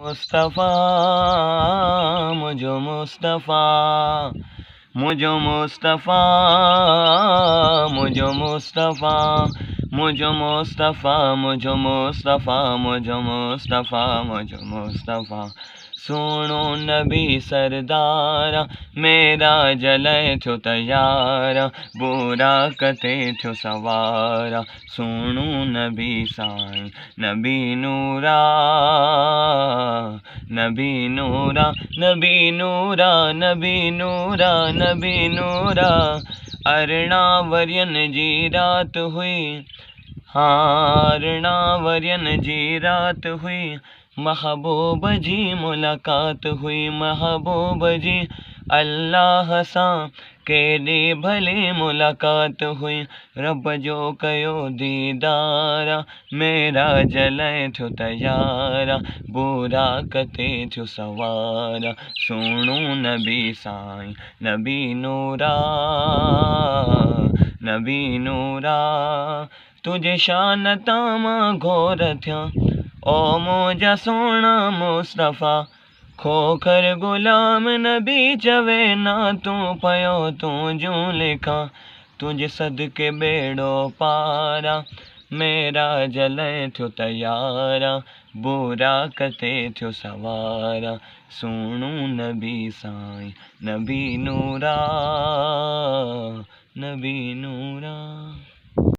मुस्तफ़ा मुझो मुस्तफ़ा मुझो मुस्तफ़ा मुझो मुस्तफ़ा मुझो मुस्तफ़ा मुझो मुस्तफ़ा मुझो मुस्तफ़ा मुझो मुस्तफ़ा सुनो नबी सरदारा मेरा जले थो तयारा बुरा कते थो सवारा सुनो नबी साईं नबी नूरा नबी नूरा नबी नूरा नबी नूरा नबी नूरा अरिड़हं वरियन जी रात हुई अरिड़हं वरियन जी रात हुई महबूब जी मुलाकात हुई महबूब जी अल्लाह सां केॾी भली मुलाकात हुई रब जो कयो दीदारा मेरा जले थो तयारा बुरा कते थियो सवारा सुणो नबी साईं नबी नूरा नबी नूरा तुझे शान तां मां घोर थियां ओ मुंहिंजा सोना मुस्तफ़ा खोखर गुलाम नबी चवे ना तूं पयो तूं जूं लिखां तुझे सदके बेड़ो पारा मेरा जले थियो तयारा बुरा कते थियो सवारा सुणो नबी साईं नबी नूरा नबी नूरा।